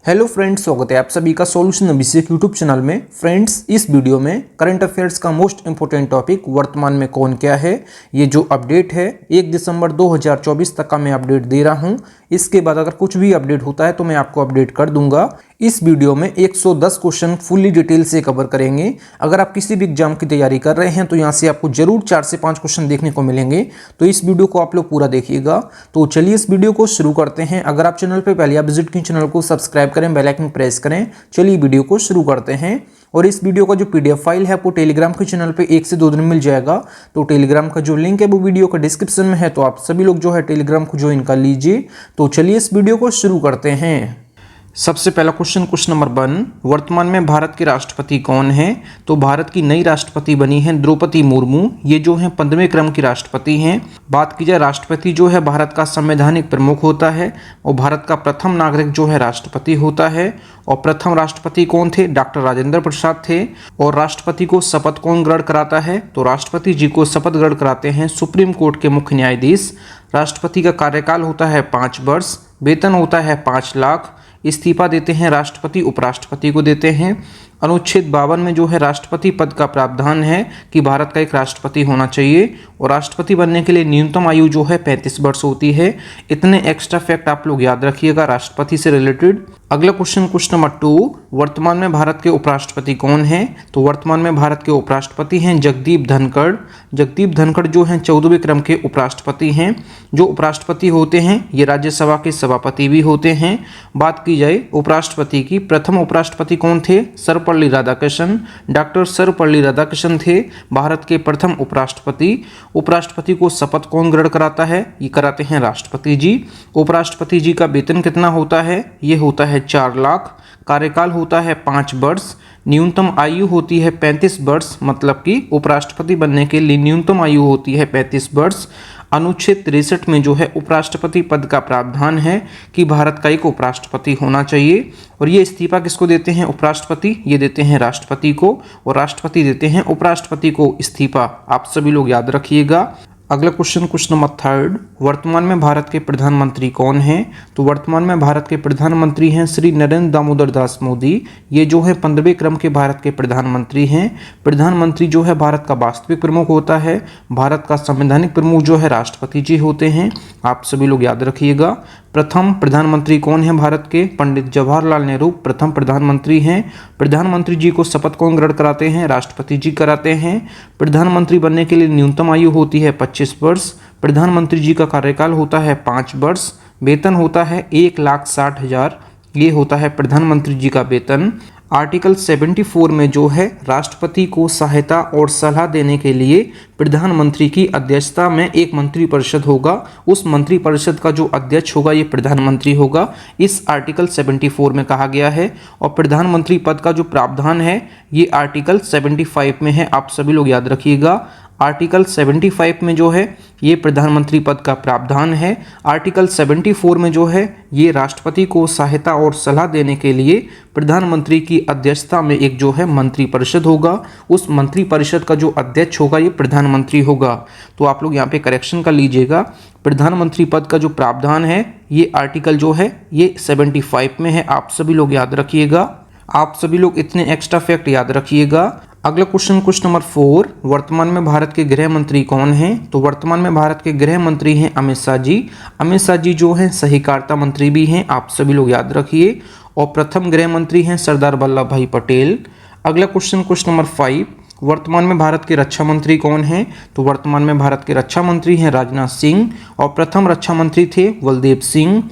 Hello friends, स्वागत है आप सभी का सॉल्यूशन अभिषेक यूट्यूब चैनल में। फ्रेंड्स, इस वीडियो में करंट अफेयर्स का मोस्ट इंपोर्टेंट टॉपिक वर्तमान में कौन क्या है, ये जो अपडेट है 1 दिसंबर 2024 तक का मैं अपडेट दे रहा हूं। इसके बाद अगर कुछ भी अपडेट होता है तो मैं आपको अपडेट कर दूंगा। इस वीडियो में 110 क्वेश्चन फुल्ली डिटेल से कवर करेंगे। अगर आप किसी भी एग्जाम की तैयारी कर रहे हैं तो यहाँ से आपको जरूर 4 से 5 क्वेश्चन देखने को मिलेंगे, तो इस वीडियो को आप लोग पूरा देखिएगा। तो चलिए इस वीडियो को शुरू करते हैं। अगर आप चैनल पर पहले आप विजिट की चैनल को सब्सक्राइब करें, बेल आइकन प्रेस करें। चलिए वीडियो को शुरू करते हैं। और इस वीडियो का जो पीडीएफ फाइल है आपको टेलीग्राम के चैनल पे 1 से 2 दिन मिल जाएगा। तो टेलीग्राम का जो लिंक है वो वीडियो का डिस्क्रिप्शन में है, तो आप सभी लोग जो है टेलीग्राम को ज्वाइन कर लीजिए। तो चलिए इस वीडियो को शुरू करते हैं। सबसे पहला क्वेश्चन नंबर 1, वर्तमान में भारत के राष्ट्रपति कौन है? तो भारत की नई राष्ट्रपति बनी है द्रौपदी मुर्मू। ये जो है 15वें क्रम की राष्ट्रपति हैं। बात की जाए, राष्ट्रपति जो है भारत का संवैधानिक प्रमुख होता है और भारत का प्रथम नागरिक जो है राष्ट्रपति होता है। और प्रथम राष्ट्रपति कौन थे? डॉक्टर राजेंद्र प्रसाद थे। और राष्ट्रपति को शपथ कौन ग्रहण कराता है? तो राष्ट्रपति जी को शपथ ग्रहण कराते हैं सुप्रीम कोर्ट के मुख्य न्यायाधीश। राष्ट्रपति का कार्यकाल होता है 5 वर्ष, वेतन होता है 5 लाख। इस्तीफा देते हैं राष्ट्रपति उपराष्ट्रपति को देते हैं। अनुच्छेद 52 में जो है राष्ट्रपति पद का प्रावधान है कि भारत का एक राष्ट्रपति होना चाहिए और राष्ट्रपति बनने के लिए न्यूनतम आयु जो है 35 वर्ष होती है। इतने एक्स्ट्रा फैक्ट आप लोग याद रखिएगा राष्ट्रपति से रिलेटेड। अगला क्वेश्चन नंबर 2, वर्तमान में भारत के उपराष्ट्रपति कौन है? तो वर्तमान में भारत के उपराष्ट्रपति हैं जगदीप धनखड़। जगदीप धनखड़ जो हैं 14वें क्रम के उपराष्ट्रपति हैं। जो उपराष्ट्रपति होते हैं ये राज्यसभा के सभापति भी होते हैं। बात की जाए उपराष्ट्रपति की, प्रथम उपराष्ट्रपति कौन थे? सर्वपल्ली राधाकृष्णन। डॉक्टर सर्वपल्ली राधाकृष्णन थे भारत के प्रथम उपराष्ट्रपति। उपराष्ट्रपति को शपथ कौन ग्रहण कराता है? ये कराते हैं राष्ट्रपति जी। उपराष्ट्रपति जी का वेतन कितना होता है? ये होता है 4 लाख। कार्यकाल होता है 5 वर्ष। न्यूनतम आयु होती है 35 वर्ष, मतलब कि उपराष्ट्रपति बनने के लिए न्यूनतम आयु होती है 35 वर्ष। अनुच्छेद 63 में जो है उपराष्ट्रपति पद का प्रावधान है कि भारत का एक उपराष्ट्रपति होना चाहिए। और ये इस्तीफा किसको देते हैं? उपराष्ट्रपति, ये देते हैं राष्ट्रपति को और राष्ट्रपति देते हैं उपराष्ट्रपति को इस्तीफा। आप सभी लोग याद रखिएगा। अगला क्वेश्चन नंबर 3, वर्तमान में भारत के प्रधानमंत्री कौन हैं? तो वर्तमान में भारत के प्रधानमंत्री हैं श्री नरेंद्र दामोदर दास मोदी। ये जो है 15वें क्रम के भारत के प्रधानमंत्री हैं। प्रधानमंत्री जो है भारत का वास्तविक प्रमुख होता है। भारत का संवैधानिक प्रमुख जो है राष्ट्रपति जी होते हैं। आप सभी लोग याद रखिएगा। प्रथम प्रधानमंत्री कौन है भारत के? पंडित जवाहरलाल नेहरू प्रथम प्रधानमंत्री हैं। प्रधानमंत्री जी को शपथ कौन ग्रहण कराते हैं? राष्ट्रपति जी कराते हैं। प्रधानमंत्री बनने के लिए न्यूनतम आयु होती है 25 वर्ष। प्रधानमंत्री जी का कार्यकाल होता है 5 वर्ष। वेतन होता है 1,60,000। ये होता है प्रधानमंत्री जी का वेतन। आर्टिकल 74 में जो है राष्ट्रपति को सहायता और सलाह देने के लिए प्रधानमंत्री की अध्यक्षता में एक मंत्रिपरिषद होगा। उस मंत्रिपरिषद का जो अध्यक्ष होगा ये प्रधानमंत्री होगा, इस आर्टिकल 74 में कहा गया है। और प्रधानमंत्री पद का जो प्रावधान है ये आर्टिकल 75 में है। आप सभी लोग याद रखिएगा। आर्टिकल 75 में जो है ये प्रधानमंत्री पद का प्रावधान है। आर्टिकल 74 में जो है ये राष्ट्रपति को सहायता और सलाह देने के लिए प्रधानमंत्री की अध्यक्षता में एक जो है मंत्रिपरिषद होगा। उस मंत्रिपरिषद का जो अध्यक्ष होगा ये प्रधानमंत्री होगा। तो आप लोग यहाँ पे करेक्शन कर लीजिएगा। प्रधानमंत्री पद का जो प्रावधान है ये आर्टिकल जो है ये 75 में है। आप सभी लोग याद रखिएगा। आप सभी लोग इतने एक्स्ट्रा फैक्ट याद रखिएगा। अगला क्वेश्चन नंबर 4, वर्तमान में भारत के गृह मंत्री कौन हैं? तो वर्तमान में भारत के गृह मंत्री हैं अमित शाह जी। अमित शाह जी जो हैं सहकारिता मंत्री भी हैं। आप सभी लोग याद रखिए। और प्रथम गृह मंत्री हैं सरदार वल्लभ भाई पटेल। अगला क्वेश्चन नंबर 5, वर्तमान में भारत के रक्षा मंत्री कौन हैं? तो वर्तमान में भारत के रक्षा मंत्री हैं राजनाथ सिंह और प्रथम रक्षा मंत्री थे बलदेव सिंह।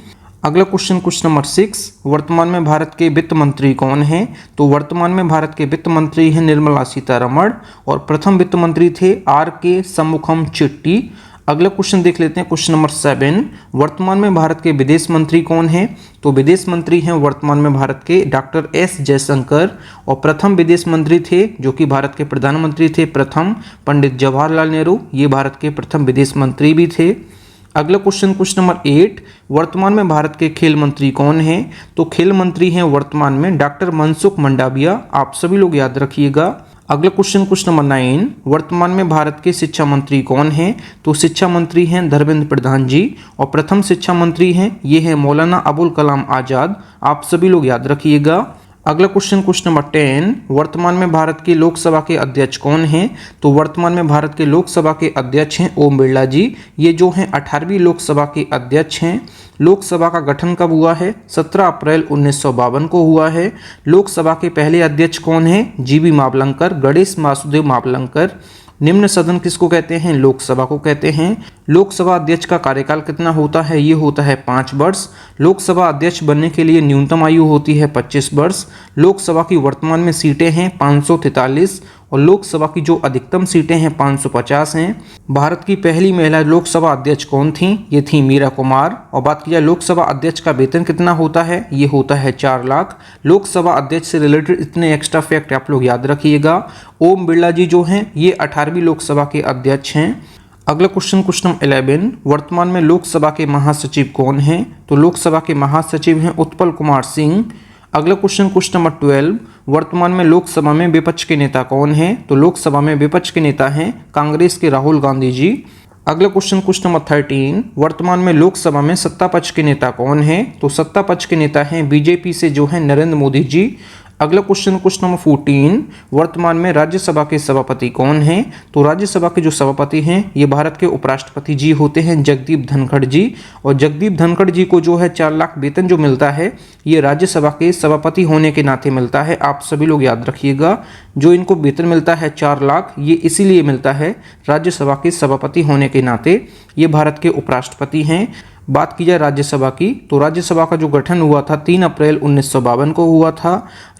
अगला क्वेश्चन नंबर 6, वर्तमान में भारत के वित्त मंत्री कौन हैं? तो वर्तमान में भारत के वित्त मंत्री हैं निर्मला सीतारमण और प्रथम वित्त मंत्री थे R.K. शंमुगम चेट्टी। अगला क्वेश्चन देख लेते हैं क्वेश्चन नंबर 7, वर्तमान में भारत के विदेश मंत्री कौन हैं? तो विदेश मंत्री हैं वर्तमान में भारत के डॉक्टर S. जयशंकर और प्रथम विदेश मंत्री थे जो कि भारत के प्रधानमंत्री थे प्रथम पंडित जवाहरलाल नेहरू। ये भारत के प्रथम विदेश मंत्री भी थे। अगला क्वेश्चन नंबर 8, वर्तमान में भारत के खेल मंत्री कौन हैं? तो खेल मंत्री हैं वर्तमान में डॉक्टर मनसुख मंडाविया। आप सभी लोग याद रखिएगा। अगला क्वेश्चन नंबर 9, वर्तमान में भारत के शिक्षा मंत्री कौन हैं? तो शिक्षा मंत्री हैं धर्मेंद्र प्रधान जी, और प्रथम शिक्षा मंत्री हैं ये हैं मौलाना अबुल कलाम आज़ाद। आप सभी लोग याद रखिएगा। अगला क्वेश्चन नंबर 10, वर्तमान में भारत के लोकसभा के अध्यक्ष कौन हैं? तो वर्तमान में भारत के लोकसभा के अध्यक्ष हैं ओम बिरला जी। ये जो हैं 18वीं लोकसभा के अध्यक्ष हैं। लोकसभा का गठन कब हुआ है? 17 अप्रैल 1952 को हुआ है। लोकसभा के पहले अध्यक्ष कौन हैं? जीबी मावलंकर, गणेश वासुदेव मावलंकर। निम्न सदन किसको कहते हैं? लोकसभा को कहते हैं। लोकसभा अध्यक्ष का कार्यकाल कितना होता है? ये होता है 5 वर्ष। लोकसभा अध्यक्ष बनने के लिए न्यूनतम आयु होती है 25 वर्ष। लोकसभा की वर्तमान में सीटें हैं 543 और लोकसभा की जो अधिकतम सीटें हैं 550 हैं। भारत की पहली महिला लोकसभा अध्यक्ष कौन थी? ये थी मीरा कुमार। और बात की जाए लोकसभा अध्यक्ष का वेतन कितना होता है? ये होता है 4 लाख। लोकसभा अध्यक्ष से रिलेटेड इतने एक्स्ट्रा फैक्ट आप लोग याद रखिएगा। ओम बिरला जी जो हैं ये 18वीं लोकसभा के अध्यक्ष हैं। अगला क्वेश्चन नंबर 11, वर्तमान में लोकसभा के महासचिव कौन हैं? तो लोकसभा के महासचिव हैं उत्पल कुमार सिंह। अगला क्वेश्चन नंबर 12, वर्तमान में लोकसभा में विपक्ष के नेता कौन हैं? तो लोकसभा में विपक्ष के नेता हैं कांग्रेस के राहुल गांधी जी। अगला क्वेश्चन नंबर 13, वर्तमान में लोकसभा में सत्ता पक्ष के नेता कौन हैं? तो सत्ता पक्ष के नेता हैं बीजेपी से जो हैं नरेंद्र मोदी जी। अगला क्वेश्चन नंबर 14, वर्तमान में राज्यसभा के सभापति कौन हैं? तो राज्यसभा के जो सभापति हैं ये भारत के उपराष्ट्रपति जी होते हैं जगदीप धनखड़ जी। और जगदीप धनखड़ जी को जो है 4 लाख वेतन जो मिलता है ये राज्यसभा के सभापति होने के नाते मिलता है। आप सभी लोग याद रखिएगा। जो इनको वेतन मिलता है 4 लाख ये इसीलिए मिलता है राज्यसभा के सभापति होने के नाते। ये भारत के उपराष्ट्रपति हैं। बात की जाए राज्यसभा की तो राज्यसभा का जो गठन हुआ था 3 अप्रैल 1952 को हुआ था।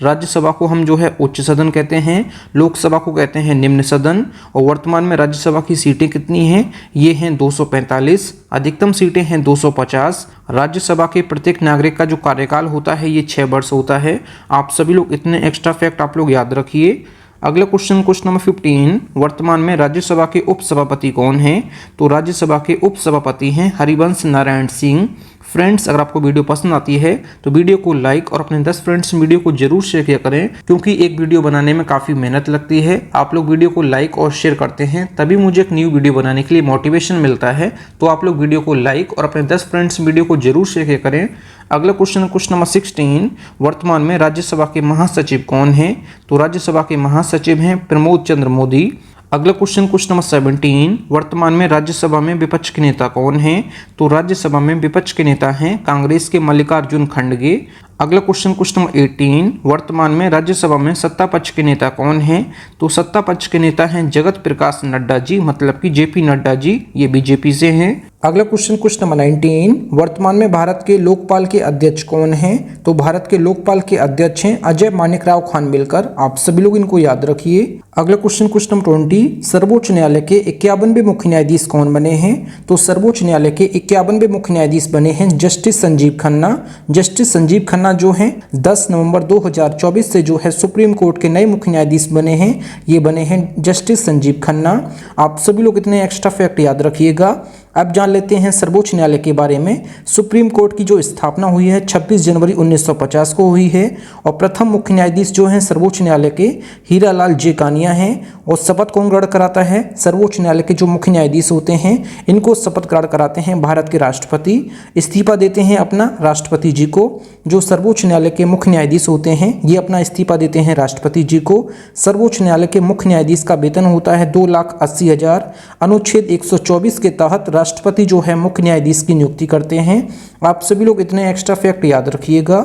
राज्यसभा को हम जो है उच्च सदन कहते हैं, लोकसभा को कहते हैं निम्न सदन। और वर्तमान में राज्यसभा की सीटें कितनी हैं? ये हैं 245, अधिकतम सीटें हैं 250। राज्यसभा के प्रत्येक नागरिक का जो कार्यकाल होता है ये 6 वर्ष होता है। आप सभी लोग इतने एक्स्ट्रा फैक्ट आप लोग याद रखिए। अगला क्वेश्चन नंबर 15, वर्तमान में राज्यसभा के उपसभापति कौन हैं? तो राज्यसभा के उपसभापति हैं हरिवंश नारायण सिंह। फ्रेंड्स, अगर आपको वीडियो पसंद आती है तो वीडियो को लाइक और अपने 10 फ्रेंड्स में वीडियो को जरूर शेयर किया करें, क्योंकि एक वीडियो बनाने में काफ़ी मेहनत लगती है। आप लोग वीडियो को लाइक और शेयर करते हैं तभी मुझे एक न्यू वीडियो बनाने के लिए मोटिवेशन मिलता है। तो आप लोग वीडियो को लाइक और अपने 10 फ्रेंड्स में वीडियो को जरूर शेयर किया करें। अगला क्वेश्चन नंबर 16, वर्तमान में राज्यसभा के महासचिव कौन हैं? तो राज्यसभा के महासचिव हैं प्रमोद चंद्र मोदी। अगला क्वेश्चन नंबर 17, वर्तमान में राज्यसभा में विपक्ष के नेता कौन हैं? तो राज्यसभा में विपक्ष के नेता हैं कांग्रेस के मल्लिकार्जुन खड़गे। अगला क्वेश्चन नंबर 18, वर्तमान में राज्यसभा में सत्ता पक्ष के नेता कौन हैं? तो सत्ता पक्ष के नेता हैं जगत प्रकाश नड्डा जी, मतलब कि जेपी नड्डा जी, ये बीजेपी से हैं। अगला क्वेश्चन नंबर 19, वर्तमान में भारत के लोकपाल के अध्यक्ष कौन हैं? तो भारत के लोकपाल के अध्यक्ष हैं अजय माणिकराव खानविलकर। आप सभी लोग इनको याद रखिए। अगला क्वेश्चन नंबर 20, सर्वोच्च न्यायालय के 51वें मुख्य न्यायाधीश कौन बने हैं? तो सर्वोच्च न्यायालय के 51वें मुख्य न्यायाधीश बने हैं जस्टिस संजीव खन्ना। जस्टिस संजीव खन्ना जो हैं 10 नवंबर 2024 से जो है सुप्रीम कोर्ट के नए मुख्य न्यायाधीश बने हैं। ये बने हैं जस्टिस संजीव खन्ना। आप सभी लोग इतने एक्स्ट्रा फैक्ट याद रखिएगा। अब जान लेते हैं सर्वोच्च न्यायालय के बारे में। सुप्रीम कोर्ट की जो स्थापना हुई है 26 जनवरी 1950 को हुई है और प्रथम मुख्य न्यायाधीश जो हैं सर्वोच्च न्यायालय के हीरालाल जे कानिया हैं। और शपथ कौन ग्रहण कराता है? सर्वोच्च न्यायालय के जो मुख्य न्यायाधीश होते हैं इनको शपथ ग्रहण कराते हैं भारत के राष्ट्रपति। इस्तीफा देते हैं अपना राष्ट्रपति जी को। जो सर्वोच्च न्यायालय के मुख्य न्यायाधीश होते हैं ये अपना इस्तीफा देते हैं राष्ट्रपति जी को। सर्वोच्च न्यायालय के मुख्य न्यायाधीश का वेतन होता है 2,80,000। अनुच्छेद 124 के तहत राष्ट्रपति जो है मुख्य न्यायाधीश की नियुक्ति करते हैं। आप सभी लोग इतने एक्स्ट्रा फैक्ट याद रखिएगा।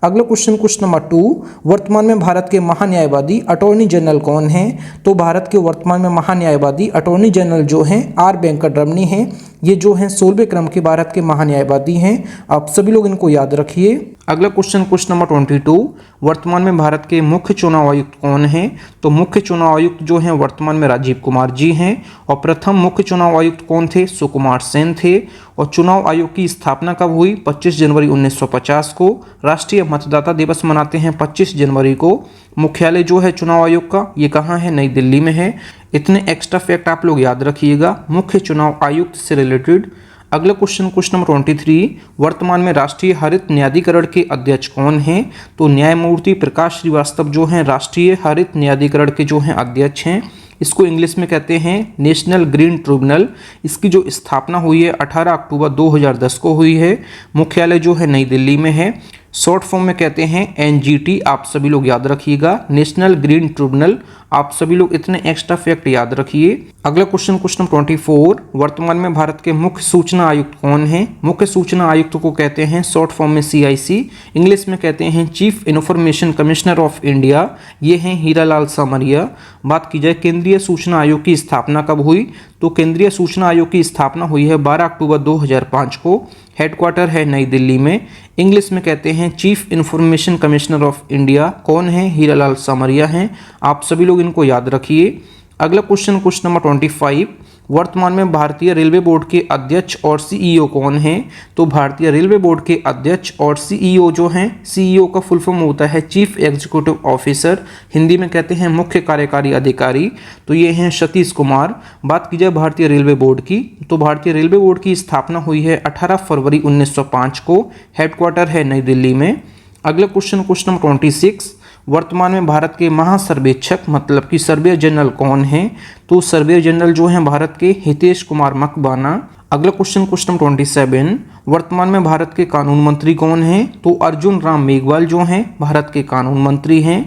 अगला क्वेश्चन नंबर 2, वर्तमान में भारत के महान्यायवादी अटॉर्नी जनरल कौन हैं? तो भारत के वर्तमान में महान्यायवादी अटॉर्नी जनरल जो हैं आर वेंकटरमणी हैं। ये जो हैं 16वें क्रम के भारत के महान्यायवादी हैं। आप सभी लोग इनको याद रखिए। अगला क्वेश्चन नंबर 22, वर्तमान में भारत के मुख्य चुनाव आयुक्त कौन हैं? तो मुख्य चुनाव आयुक्त जो हैं वर्तमान में राजीव कुमार जी हैं। और प्रथम मुख्य चुनाव आयुक्त कौन थे? सुकुमार सेन थे। और चुनाव आयोग की स्थापना कब हुई? 25 जनवरी 1950 को। राष्ट्रीय मतदाता दिवस मनाते हैं 25 जनवरी को। मुख्यालय जो है चुनाव आयोग का ये कहाँ है? नई दिल्ली में है। इतने एक्स्ट्रा फैक्ट आप लोग याद रखिएगा मुख्य चुनाव आयुक्त से रिलेटेड। अगला क्वेश्चन नंबर 23, वर्तमान में राष्ट्रीय हरित न्यायाधिकरण के अध्यक्ष कौन हैं? तो न्यायमूर्ति प्रकाश श्रीवास्तव जो हैं राष्ट्रीय हरित न्यायाधिकरण के जो हैं अध्यक्ष हैं। इसको इंग्लिश में कहते हैं नेशनल ग्रीन ट्रिब्यूनल। इसकी जो स्थापना हुई है 18 अक्टूबर 2010 को हुई है। मुख्यालय जो है नई दिल्ली में है। शॉर्ट फॉर्म में कहते हैं NGT। आप सभी लोग याद रखिएगा, नेशनल ग्रीन ट्रिब्यूनल। आप सभी लोग इतने एक्स्ट्रा फैक्ट याद रखिए। अगला क्वेश्चन 24, वर्तमान में भारत के मुख्य सूचना आयुक्त कौन हैं? मुख्य सूचना आयुक्त को कहते हैं शॉर्ट फॉर्म में CIC, इंग्लिश में कहते हैं chief information commissioner of India. ये हैं हीरालाल सामरिया। बात की जाए केंद्रीय सूचना आयोग की स्थापना कब हुई? तो केंद्रीय सूचना आयोग की स्थापना हुई है 12 अक्टूबर 2005 को। हेडक्वार्टर है नई दिल्ली में। इंग्लिश में कहते हैं chief information commissioner of India. कौन है? हीरालाल सामरिया हैं। आप सभी लोग इनको याद रखिए। अगला क्वेश्चन नंबर 25, वर्तमान में भारतीय रेलवे बोर्ड के अध्यक्ष और CEO कौन हैं? तो भारतीय रेलवे बोर्ड के अध्यक्ष और CEO जो हैं, CEO का फुल फॉर्म होता है चीफ एग्जीक्यूटिव ऑफिसर, हिंदी में कहते हैं मुख्य कार्यकारी अधिकारी। तो ये हैं सतीश कुमार। बात की जाए भारतीय रेलवे बोर्ड की, तो भारतीय रेलवे बोर्ड की स्थापना हुई है 18 फरवरी 1905 को। हेडक्वार्टर है नई दिल्ली में। अगला क्वेश्चन नंबर 26, वर्तमान में भारत के महासर्वेक्षक मतलब कि सर्वेयर जनरल कौन हैं? तो सर्वेयर जनरल जो हैं भारत के हितेश कुमार मकबाना। अगला क्वेश्चन नंबर 27, वर्तमान में भारत के कानून मंत्री कौन हैं? तो अर्जुन राम मेघवाल जो हैं भारत के कानून मंत्री हैं।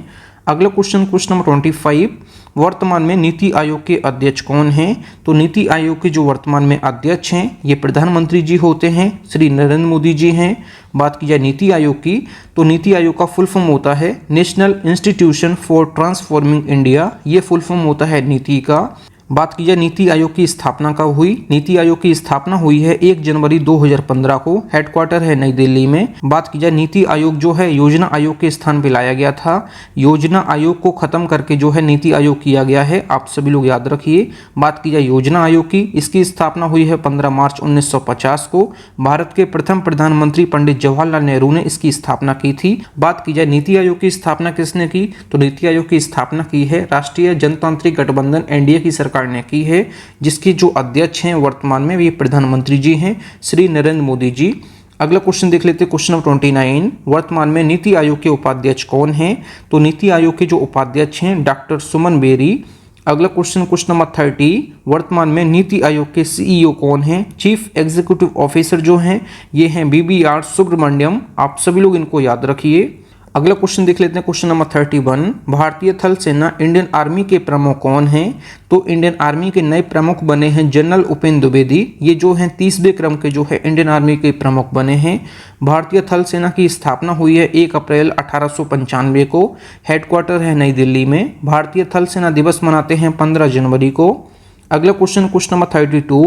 अगला क्वेश्चन नंबर 25, वर्तमान में नीति आयोग के अध्यक्ष कौन हैं? तो नीति आयोग के जो वर्तमान में अध्यक्ष हैं ये प्रधानमंत्री जी होते हैं, श्री नरेंद्र मोदी जी हैं। बात की जाए नीति आयोग की, तो नीति आयोग का फुल फॉर्म होता है national institution for transforming India. ये फुल फॉर्म होता है नीति का। बात की जाए नीति आयोग की स्थापना कब हुई? नीति आयोग की स्थापना हुई है 1 जनवरी 2015 को। हेडक्वार्टर है नई दिल्ली में। बात की जाए नीति आयोग जो है योजना आयोग के स्थान पे लाया गया था। योजना आयोग को खत्म करके जो है नीति आयोग किया गया है। आप सभी लोग याद रखिए। बात की जाए योजना आयोग की, इसकी स्थापना हुई है 15 मार्च 1950 को। भारत के प्रथम प्रधानमंत्री पंडित जवाहरलाल नेहरू ने इसकी स्थापना की थी। बात की जाए नीति आयोग की स्थापना किसने की? तो नीति आयोग की स्थापना की है राष्ट्रीय जनतांत्रिक गठबंधन NDA की सरकार ने की है, जिसके जो अध्यक्ष हैं वर्तमान में वे प्रधानमंत्री जी हैं, श्री नरेंद्र मोदी जी। अगला क्वेश्चन देख लेते हैं, क्वेश्चन नंबर 29, वर्तमान में नीति आयोग के उपाध्यक्ष कौन हैं? तो नीति आयोग के जो उपाध्यक्ष हैं डॉक्टर सुमन बेरी। अगला क्वेश्चन नंबर 30, वर्तमान में नीति आयोग के CEO कौन हैं? चीफ एग्जीक्यूटिव ऑफिसर जो हैं ये हैं BBR सुब्रमण्यम। आप सभी लोग इनको याद रखिए। अगला क्वेश्चन देख लेते हैं, क्वेश्चन नंबर 31, भारतीय थल सेना इंडियन आर्मी के प्रमुख कौन हैं? तो इंडियन आर्मी के नए प्रमुख बने हैं जनरल उपेंद्र द्विवेदी। ये जो हैं 30वें क्रम के जो है इंडियन आर्मी के प्रमुख बने हैं। भारतीय थल सेना की स्थापना हुई है 1 अप्रैल 1895 को। हेडक्वार्टर है नई दिल्ली में। भारतीय थल सेना दिवस मनाते हैं 15 जनवरी को। अगला क्वेश्चन नंबर 32,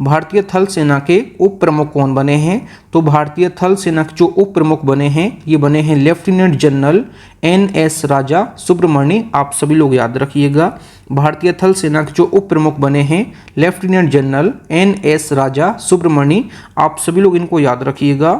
भारतीय थल सेना के उप प्रमुख कौन बने हैं? तो भारतीय थल सेना के जो उप प्रमुख बने हैं ये बने हैं लेफ्टिनेंट जनरल NS राजा सुब्रमण्य। आप सभी लोग याद रखिएगा। भारतीय थल सेना के जो उप प्रमुख बने हैं लेफ्टिनेंट जनरल NS राजा सुब्रमण्य। आप सभी लोग इनको याद रखिएगा।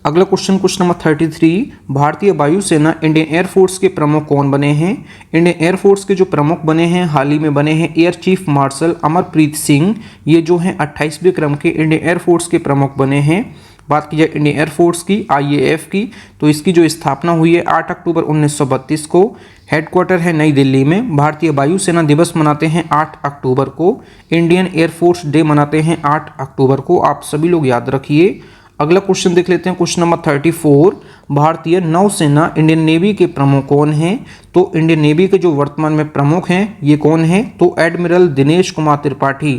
अगला क्वेश्चन नंबर 33, भारतीय वायुसेना इंडियन एयरफोर्स के प्रमुख कौन बने हैं? इंडियन एयरफोर्स के जो प्रमुख बने हैं हाल ही में बने हैं air chief marshal Amarpreet Singh. ये जो हैं 28वें क्रम के इंडियन एयरफोर्स के प्रमुख बने हैं। बात की जाए इंडियन एयरफोर्स की IAF की, तो इसकी जो स्थापना हुई है 8 अक्टूबर 1932 को। हेडक्वार्टर है नई दिल्ली में। भारतीय वायुसेना दिवस मनाते हैं 8 अक्टूबर को। इंडियन एयरफोर्स डे मनाते हैं 8 अक्टूबर को। आप सभी लोग याद रखिए। अगला क्वेश्चन देख लेते हैं, क्वेश्चन नंबर 34, भारतीय नौसेना इंडियन नेवी के प्रमुख कौन हैं? तो इंडियन नेवी के जो वर्तमान में प्रमुख हैं ये कौन हैं? तो एडमिरल दिनेश कुमार त्रिपाठी।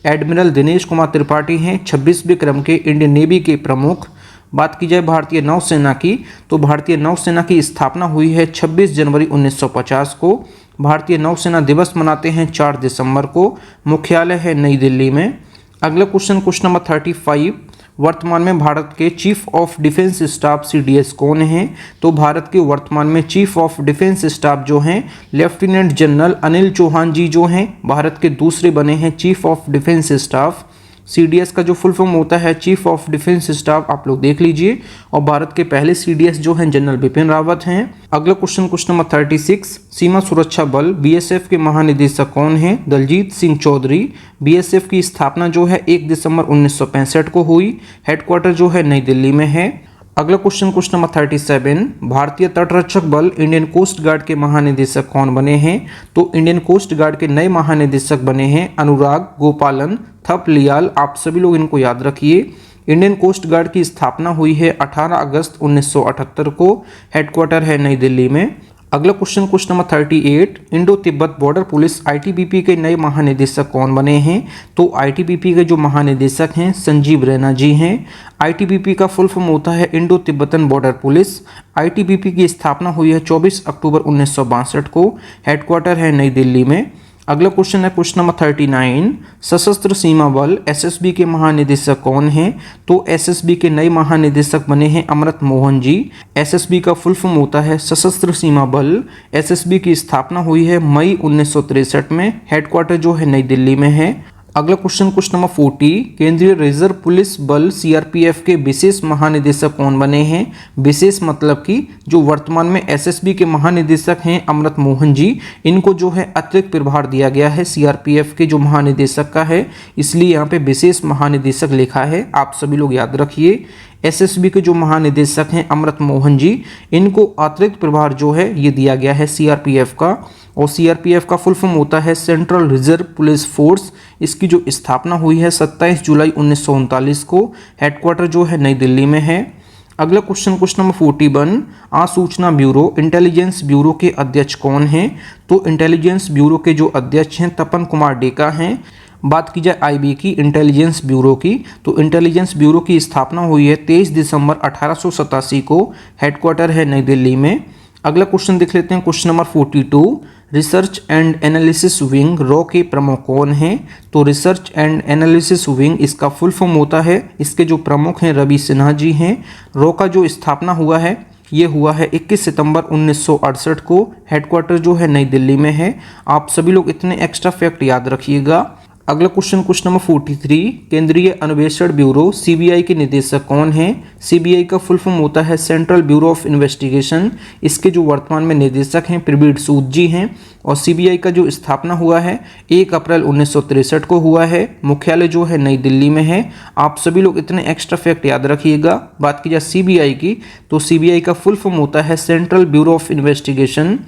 एडमिरल दिनेश कुमार त्रिपाठी हैं 26वें क्रम के इंडियन नेवी के प्रमुख। बात की जाए भारतीय नौसेना की, तो भारतीय नौसेना की स्थापना हुई है 26 जनवरी 1950 को। भारतीय नौसेना दिवस मनाते हैं 4 दिसंबर को। मुख्यालय है नई दिल्ली में। अगला क्वेश्चन नंबर 35, वर्तमान में भारत के chief of defence staff CDS कौन हैं? तो भारत के वर्तमान में चीफ ऑफ डिफेंस स्टाफ जो हैं लेफ्टिनेंट जनरल अनिल चौहान जी जो हैं भारत के दूसरे बने हैं chief of defence staff. CDS का जो फुल फॉर्म होता है चीफ ऑफ डिफेंस स्टाफ, आप लोग देख लीजिए। और भारत के पहले CDS जो हैं जनरल बिपिन रावत हैं। अगला क्वेश्चन नंबर 36, सीमा सुरक्षा बल BSF के महानिदेशक कौन हैं? दलजीत सिंह चौधरी। BSF की स्थापना जो है 1 दिसंबर 1965 को हुई। हेडक्वार्टर जो है नई दिल्ली में है। अगला क्वेश्चन नंबर 37, भारतीय तटरक्षक बल इंडियन कोस्ट गार्ड के महानिदेशक कौन बने हैं? तो इंडियन कोस्ट गार्ड के नए महानिदेशक बने हैं अनुराग गोपालन थपलियाल। आप सभी लोग इनको याद रखिए। इंडियन कोस्ट गार्ड की स्थापना हुई है 18 अगस्त 1978 को। हेडक्वार्टर है नई दिल्ली में। अगला question number 38, Indo Tibet border police ITBP के नए महानिदेशक कौन बने हैं? तो ITBP के जो महानिदेशक हैं संजीव रैना जी हैं। ITBP का फुल फॉर्म होता है Indo Tibetan border police. ITBP की स्थापना हुई है 24 अक्टूबर 1962 को। हेडक्वार्टर है नई दिल्ली में। अगला क्वेश्चन है क्वेश्चन नंबर 39, सशस्त्र सीमा बल SSB के महानिदेशक कौन हैं? तो SSB के नए महानिदेशक बने हैं अमृत मोहन जी। SSB का फुल फॉर्म होता है सशस्त्र सीमा बल। SSB की स्थापना हुई है मई 1963 में। हेडक्वार्टर जो है नई दिल्ली में है। अगला क्वेश्चन नंबर 40, केंद्रीय रिजर्व पुलिस बल CRPF के विशेष महानिदेशक कौन बने हैं? विशेष मतलब कि जो वर्तमान में SSB के महानिदेशक हैं अमृत मोहन जी, इनको जो है अतिरिक्त प्रभार दिया गया है CRPF के जो महानिदेशक का है, इसलिए यहाँ पे विशेष महानिदेशक लिखा है। आप सभी लोग याद रखिए। SSB के जो महानिदेशक हैं अमृत मोहन जी, इनको अतिरिक्त प्रभार जो है ये दिया गया है CRPF का। और CRPF का फुल फॉर्म होता है सेंट्रल रिजर्व पुलिस फोर्स। इसकी जो स्थापना हुई है 27 जुलाई 1939 को। हेडक्वार्टर जो है नई दिल्ली में है। अगला क्वेश्चन नंबर 41, आसूचना ब्यूरो इंटेलिजेंस ब्यूरो के अध्यक्ष कौन हैं? तो इंटेलिजेंस ब्यूरो के जो अध्यक्ष हैं तपन कुमार डेका हैं। बात की जाए IB की इंटेलिजेंस ब्यूरो की, तो इंटेलिजेंस ब्यूरो की स्थापना हुई है 23 दिसंबर 1887 को। हेडक्वार्टर है नई दिल्ली में। अगला क्वेश्चन देख लेते हैं question number 42, research and analysis wing raw के प्रमुख कौन हैं? तो रिसर्च एंड एनालिसिस विंग इसका फुल फॉर्म होता है, इसके जो प्रमुख हैं रवि सिन्हा जी हैं। रॉ का जो स्थापना हुआ है ये हुआ है 21 सितंबर 1968 को। हेडक्वार्टर जो है नई दिल्ली में है। आप सभी लोग इतने एक्स्ट्रा फैक्ट याद रखिएगा। अगला क्वेश्चन नंबर 43, केंद्रीय अन्वेषण ब्यूरो CBI के निदेशक कौन हैं? CBI का फुल फॉर्म होता है सेंट्रल ब्यूरो ऑफ इन्वेस्टिगेशन। इसके जो वर्तमान में निदेशक हैं प्रवीण सूद जी हैं। और CBI का जो स्थापना हुआ है 1 अप्रैल 1963 को हुआ है। मुख्यालय जो है नई दिल्ली में है। आप सभी लोग इतने एक्स्ट्रा फैक्ट याद रखिएगा। बात की जाए CBI की, तो CBI का फुल फॉर्म होता है सेंट्रल ब्यूरो ऑफ इन्वेस्टिगेशन।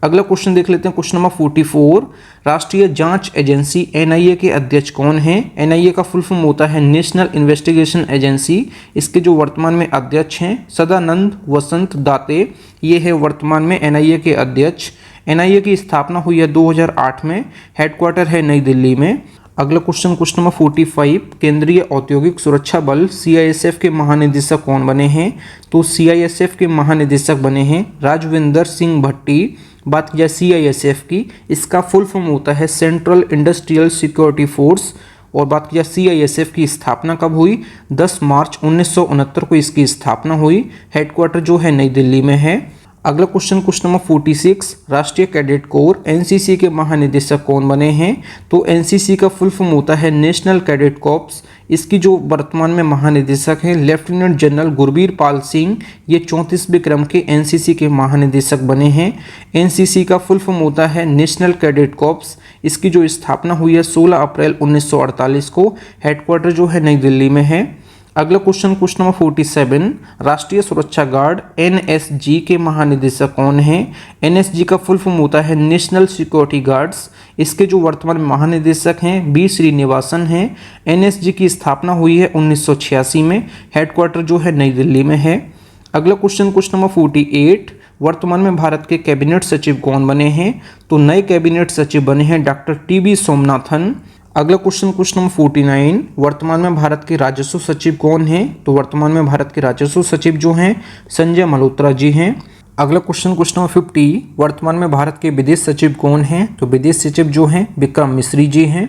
अगला क्वेश्चन देख लेते हैं क्वेश्चन नंबर 44, राष्ट्रीय जांच एजेंसी NIA के अध्यक्ष कौन हैं? NIA का फुल फॉर्म होता है नेशनल इन्वेस्टिगेशन एजेंसी। इसके जो वर्तमान में अध्यक्ष हैं सदानंद वसंत दाते, ये है वर्तमान में NIA के अध्यक्ष। NIA की स्थापना हुई है 2008 में। हेडक्वार्टर है नई दिल्ली में। अगला क्वेश्चन नंबर 45, केंद्रीय औद्योगिक सुरक्षा बल CISF के महानिदेशक कौन बने हैं? तो CISF के महानिदेशक बने हैं राजविंदर सिंह भट्टी। बात की जाए CISF की, इसका फुल फॉर्म होता है सेंट्रल इंडस्ट्रियल सिक्योरिटी फोर्स। और बात की जाए CISF की स्थापना कब हुई? 10 मार्च 1969 को इसकी स्थापना हुई। हेडक्वार्टर जो है नई दिल्ली में है। अगला क्वेश्चन नंबर 46, राष्ट्रीय कैडेट कोर NCC के महानिदेशक कौन बने हैं? तो NCC का फुल फॉर्म होता है नेशनल कैडेट कॉर्प्स। इसकी जो वर्तमान में महानिदेशक हैं लेफ्टिनेंट जनरल गुरबीर पाल सिंह, ये 34वें क्रम के NCC के महानिदेशक बने हैं। NCC का फुल फॉर्म होता है नेशनल कैडेट कॉर्प्स। इसकी जो स्थापना हुई है 16 अप्रैल 1948 को। हेडक्वार्टर जो है नई दिल्ली में है। अगला क्वेश्चन नंबर 47, राष्ट्रीय सुरक्षा गार्ड NSG के महानिदेशक कौन हैं? NSG का फुल फॉर्म होता है नेशनल सिक्योरिटी गार्ड्स। इसके जो वर्तमान महानिदेशक हैं B श्रीनिवासन हैं। NSG की स्थापना हुई है 1986 में। हेडक्वार्टर जो है नई दिल्ली में है। अगला क्वेश्चन नंबर 48, वर्तमान में भारत के कैबिनेट सचिव कौन बने हैं? तो नए कैबिनेट सचिव बने हैं डॉक्टर TB सोमनाथन। अगला क्वेश्चन नंबर 49, वर्तमान में भारत के राजस्व सचिव कौन हैं? तो वर्तमान में भारत के राजस्व सचिव जो हैं संजय मल्होत्रा जी हैं। अगला क्वेश्चन नंबर 50, वर्तमान में भारत के विदेश सचिव कौन हैं? तो विदेश सचिव जो हैं विक्रम मिश्री जी हैं।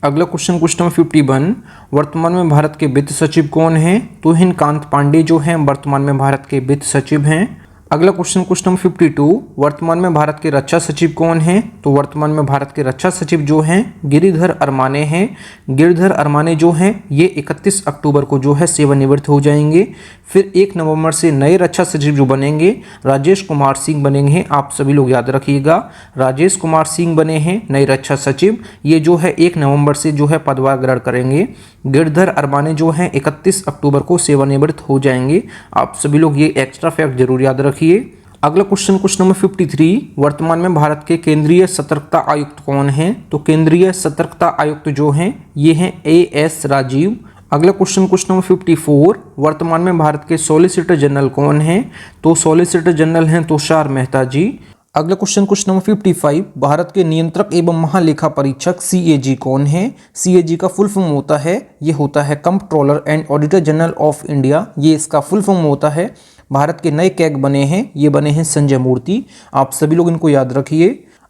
अगला क्वेश्चन नंबर 51, वर्तमान में भारत के वित्त सचिव कौन हैं? तुहिन कांत पांडे जो हैं वर्तमान में भारत के वित्त सचिव हैं। अगला क्वेश्चन नंबर 52, वर्तमान में भारत के रक्षा सचिव कौन हैं? तो वर्तमान में भारत के रक्षा सचिव जो हैं गिरिधर अरमाने हैं। गिरिधर अरमाने जो हैं ये 31 अक्टूबर को जो है सेवानिवृत्त हो जाएंगे। फिर 1 नवंबर से नए रक्षा सचिव जो बनेंगे राजेश कुमार सिंह बनेंगे। आप सभी लोग याद रखिएगा, राजेश कुमार सिंह बने हैं नए रक्षा सचिव। ये जो है 1 नवंबर से जो है पदभार ग्रहण करेंगे। गिरधर अरमाने जो हैं 31 अक्टूबर को सेवानिवृत्त हो जाएंगे। आप सभी लोग ये एक्स्ट्रा फैक्ट जरूर याद रखिए। अगला क्वेश्चन नंबर 53, वर्तमान में भारत के केंद्रीय सतर्कता आयुक्त कौन हैं? तो केंद्रीय सतर्कता आयुक्त जो हैं ये हैं AS राजीव। अगला क्वेश्चन नंबर 54, वर्तमान में भारत के सॉलिसिटर जनरल कौन हैं? तो सॉलिसिटर जनरल हैं तुषार मेहता जी। अगला क्वेश्चन नंबर 55, भारत के नियंत्रक एवं महालेखा परीक्षक CAG कौन है? CAG का फुल फॉर्म होता है, ये होता है comptroller and auditor general of India. ये इसका फुल फॉर्म होता है। भारत के नए कैग बने हैं, ये बने हैं संजय मूर्ति। आप सभी लोग इनको याद रखिए।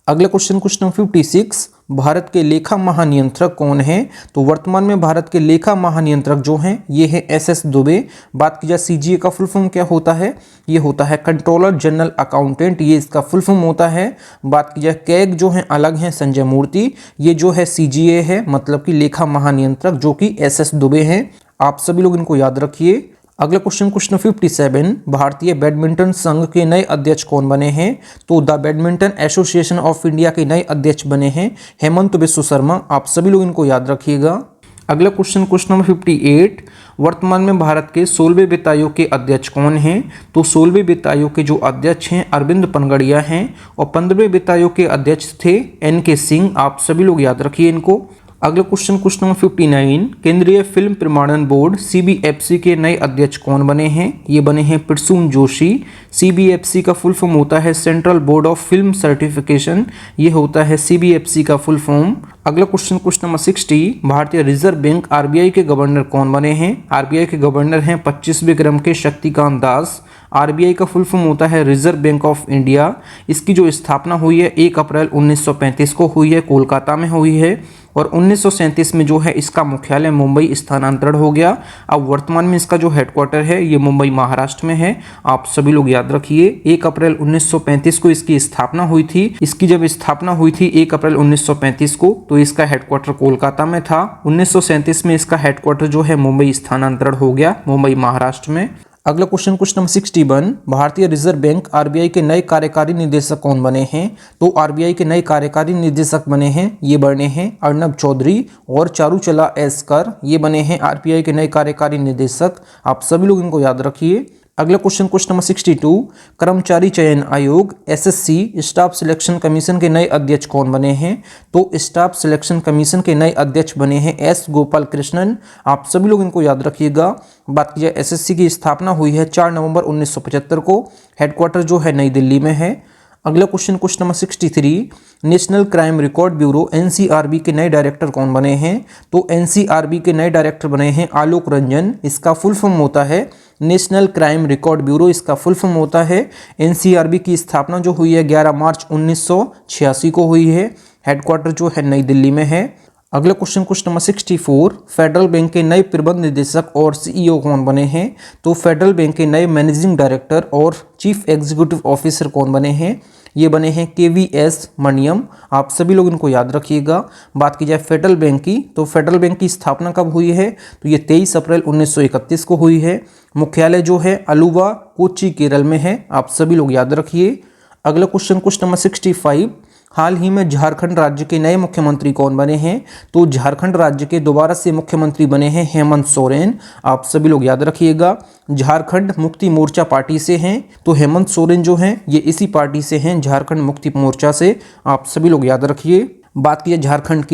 अगला क्वेश्चन नंबर 56, भारत के लेखा महानियंत्रक कौन है? तो वर्तमान में भारत के लेखा महानियंत्रक जो हैं ये है SS दुबे। बात की जाए CGA का फुल फॉर्म क्या होता है? ये होता है कंट्रोलर जनरल अकाउंटेंट, ये इसका फुल फॉर्म होता है। बात की जाए कैग जो हैं अलग हैं संजय मूर्ति, ये जो है CGA है, मतलब कि लेखा महानियंत्रक जो कि SS दुबे हैं। आप सभी लोग इनको याद रखिए। अगला क्वेश्चन नंबर 57, भारतीय बैडमिंटन संघ के नए अध्यक्ष कौन बने हैं? तो the badminton association of India के नए अध्यक्ष बने हैं हेमंत बिस्व शर्मा। आप सभी लोग इनको याद रखिएगा। अगला क्वेश्चन नंबर 58, वर्तमान में भारत के 16वें वित्त आयोग के अध्यक्ष कौन हैं? तो 16वें वित्त आयोग के जो अध्यक्ष हैं अरविंद पनगड़िया हैं और 15वें वित्त आयोग के अध्यक्ष थे NK सिंह। आप सभी लोग याद रखिए इनको। अगला क्वेश्चन नंबर 59, केंद्रीय फिल्म प्रमाणन बोर्ड CBFC के नए अध्यक्ष कौन बने हैं? ये बने हैं प्रसून जोशी। CBFC का फुल फॉर्म होता है central board of film certification, ये होता है CBFC का फुल फॉर्म। अगला क्वेश्चन नंबर 60, भारतीय रिजर्व बैंक RBI के गवर्नर कौन बने हैं? RBI के गवर्नर हैं 25वें क्रम के शक्तिकांत दास। RBI का फुल फॉर्म होता है रिजर्व बैंक ऑफ इंडिया। इसकी जो स्थापना हुई है 1 अप्रैल 1935 को हुई है, कोलकाता में हुई है। और 1937 में जो है इसका मुख्यालय मुंबई स्थानांतरण हो गया। अब वर्तमान में इसका जो हेडक्वार्टर है ये मुंबई महाराष्ट्र में है। आप सभी लोग याद रखिए 1 अप्रैल 1935 को इसकी स्थापना हुई थी। इसकी जब स्थापना हुई थी 1 अप्रैल 1935 को तो इसका हेडक्वार्टर कोलकाता में था। 1937 में इसका हेडक्वार्टर जो है मुंबई स्थानांतरण हो गया, मुंबई महाराष्ट्र में। अगला क्वेश्चन नंबर 61, भारतीय रिजर्व बैंक RBI के नए कार्यकारी निदेशक कौन बने हैं? तो RBI के नए कार्यकारी निदेशक बने हैं, ये बने हैं अर्नब चौधरी और चारूचला एसकर। ये बने हैं RBI के नए कार्यकारी निदेशक। आप सभी लोग इनको याद रखिए। अगला क्वेश्चन नंबर 62, कर्मचारी चयन आयोग SSC स्टाफ सिलेक्शन कमीशन के नए अध्यक्ष कौन बने हैं? तो स्टाफ सिलेक्शन कमीशन के नए अध्यक्ष बने हैं S गोपाल कृष्णन। आप सभी लोग इनको याद रखिएगा। बात की जाए SSC की स्थापना हुई है 4 नवंबर 1975 को। हेडक्वार्टर जो है नई दिल्ली में है। अगला question number 63, national crime record bureau NCRB के नए डायरेक्टर कौन बने हैं? तो NCRB के नए डायरेक्टर बने हैं आलोक रंजन। इसका फुल फॉर्म होता है नेशनल क्राइम रिकॉर्ड ब्यूरो, इसका फुल फॉर्म होता है। NCRB की स्थापना जो हुई है 11 मार्च 1986 को हुई है। हेडक्वार्टर जो है नई दिल्ली में है। अगला क्वेश्चन नंबर 64, फेडरल बैंक के नए प्रबंध निदेशक और CEO कौन बने हैं? तो फेडरल बैंक के नए मैनेजिंग डायरेक्टर और चीफ एग्जीक्यूटिव ऑफिसर कौन बने हैं? ये बने हैं KVS मणियम। आप सभी लोग इनको याद रखिएगा। बात की जाए फेडरल बैंक की तो फेडरल बैंक की स्थापना कब हुई है? तो ये 23 अप्रैल 1931 को हुई है। मुख्यालय जो है अलुवा कोच्चि केरल में है। आप सभी लोग याद रखिए। अगला क्वेश्चन नंबर 65, हाल ही में झारखंड राज्य के नए मुख्यमंत्री कौन बने हैं? तो झारखंड राज्य के दोबारा से मुख्यमंत्री बने हैं हेमंत सोरेन। आप सभी लोग याद रखिएगा। झारखंड मुक्ति मोर्चा पार्टी से हैं, तो हेमंत सोरेन जो हैं ये इसी पार्टी से हैं, झारखंड मुक्ति मोर्चा से। आप सभी लोग याद रखिए। बात की झारखंड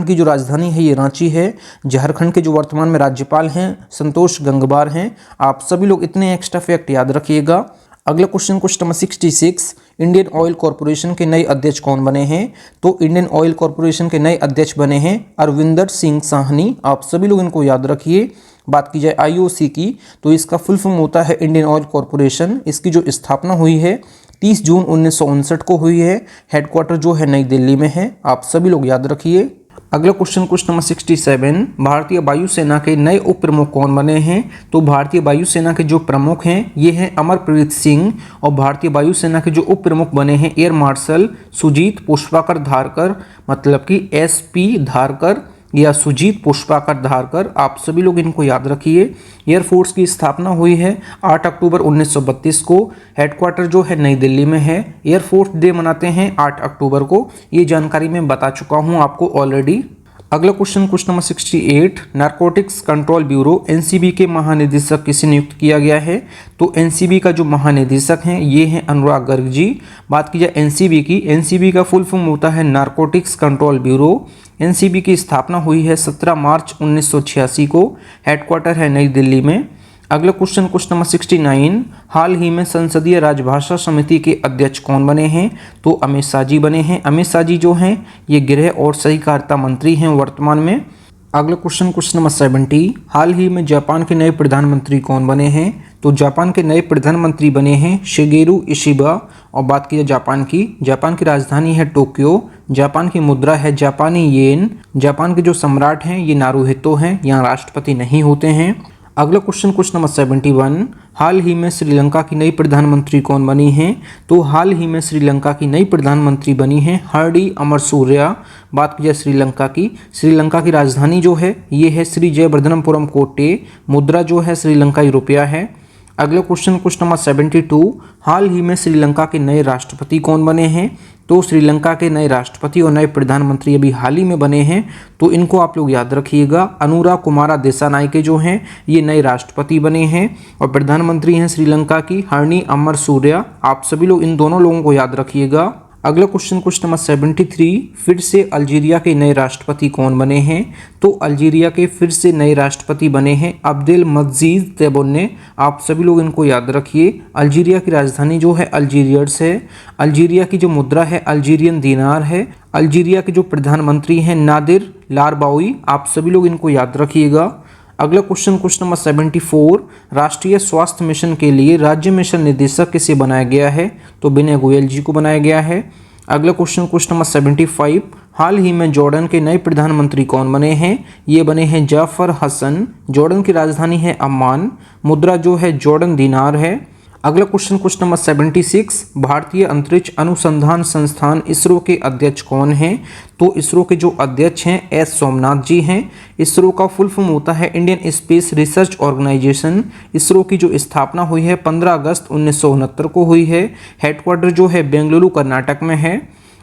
की जो राजधानी है ये रांची है। झारखंड के जो वर्तमान में राज्यपाल हैं संतोष गंगवार हैं। आप सभी लोग इतने एक्स्ट्रा फैक्ट याद रखिएगा। अगला question number 66, Indian oil corporation के नए अध्यक्ष कौन बने हैं? तो इंडियन ऑयल कॉरपोरेशन के नए अध्यक्ष बने हैं अरविंदर सिंह साहनी। आप सभी लोग इनको याद रखिए। बात की जाए IOC की तो इसका फुल फॉर्म होता है इंडियन ऑयल कॉरपोरेशन। इसकी जो स्थापना हुई है 30 जून 1959 को हुई है। हेडक्वार्टर जो है नई दिल्ली में है। आप सभी लोग याद रखिए। अगला क्वेश्चन नंबर 67, भारतीय वायुसेना के नए उप प्रमुख कौन बने हैं? तो भारतीय वायुसेना के जो प्रमुख हैं ये हैं अमरप्रीत सिंह, और भारतीय वायुसेना के जो उप प्रमुख बने हैं एयर मार्शल सुजीत पुष्पाकर धारकर, मतलब कि SP धारकर या सुजीत पुष्पाकर धारकर। आप सभी लोग इनको याद रखिए। एयरफोर्स की स्थापना हुई है 8 अक्टूबर 1932 को। हेडक्वार्टर जो है नई दिल्ली में है। एयरफोर्स डे मनाते हैं 8 अक्टूबर को। ये जानकारी मैं बता चुका हूँ आपको ऑलरेडी। अगला question number 68, narcotics control bureau NCB के महानिदेशक किसे नियुक्त किया गया है? तो NCB का जो महानिदेशक हैं ये हैं अनुराग गर्ग जी। बात की जाए NCB की, NCB का फुल फॉर्म होता है नारकोटिक्स कंट्रोल ब्यूरो। NCB की स्थापना हुई है 17 मार्च 1986 को। हेडक्वार्टर है नई दिल्ली में। अगला क्वेश्चन नंबर 69, हाल ही में संसदीय राजभाषा समिति के अध्यक्ष कौन बने हैं? तो अमित शाह जी बने हैं। अमित शाह जी जो हैं ये गृह और सहकारिता मंत्री हैं वर्तमान में। अगला क्वेश्चन नंबर 70, हाल ही में जापान के नए प्रधानमंत्री कौन बने हैं? तो जापान के नए प्रधानमंत्री बने हैं शिगेरू इशिबा। और बात की जाए जापान की राजधानी है टोक्यो। जापान की मुद्रा है जापानी येन। जापान के जो सम्राट हैं ये नारुहितो हैं, यहाँ राष्ट्रपति नहीं होते हैं। अगला क्वेश्चन नंबर 71, हाल ही में श्रीलंका की नई प्रधानमंत्री कौन बनी हैं? तो हाल ही में श्रीलंका की नई प्रधानमंत्री बनी हैं हरडी अमरसूर्या। बात की जाए श्रीलंका की राजधानी जो है ये है श्री जयवर्धनपुरम कोट्टे। मुद्रा जो है श्रीलंकाई रुपया है। अगला क्वेश्चन नंबर 72, हाल ही में श्रीलंका के नए राष्ट्रपति कौन बने हैं? तो श्रीलंका के नए राष्ट्रपति और नए प्रधानमंत्री अभी हाल ही में बने हैं, तो इनको आप लोग याद रखिएगा। अनुरा कुमारा दिसानायके जो हैं ये नए राष्ट्रपति बने हैं, और प्रधानमंत्री हैं श्रीलंका की हरनी अमरसूर्या। आप सभी लोग इन दोनों लोगों को याद रखिएगा। अगला क्वेश्चन नंबर 73, फिर से अल्जीरिया के नए राष्ट्रपति कौन बने हैं? तो अल्जीरिया के फिर से नए राष्ट्रपति बने हैं अब्देल मजीद तेबोने। आप सभी लोग इनको याद रखिए। अल्जीरिया की राजधानी जो है अल्जीरियर्स है। अल्जीरिया की जो मुद्रा है अल्जीरियन दिनार है। अल्जीरिया के जो प्रधानमंत्री हैं नादिर लारबाउई। आप सभी लोग इनको याद रखिएगा। अगला क्वेश्चन नंबर 74, राष्ट्रीय स्वास्थ्य मिशन के लिए राज्य मिशन निदेशक किसे बनाया गया है? तो विनय गोयल जी को बनाया गया है। अगला क्वेश्चन नंबर 75, हाल ही में जॉर्डन के नए प्रधानमंत्री कौन बने हैं? ये बने हैं जाफर हसन। जॉर्डन की राजधानी है अम्मान। मुद्रा जो है जॉर्डन दिनार है। अगला क्वेश्चन नंबर 76, भारतीय अंतरिक्ष अनुसंधान संस्थान इसरो के अध्यक्ष कौन हैं? तो इसरो के जो अध्यक्ष हैं S सोमनाथ जी हैं। इसरो का फुल फॉर्म होता है Indian space research organisation. ISRO की जो स्थापना हुई है 15 अगस्त 1969 को हुई है। हेडक्वार्टर जो है बेंगलुरु कर्नाटक में है।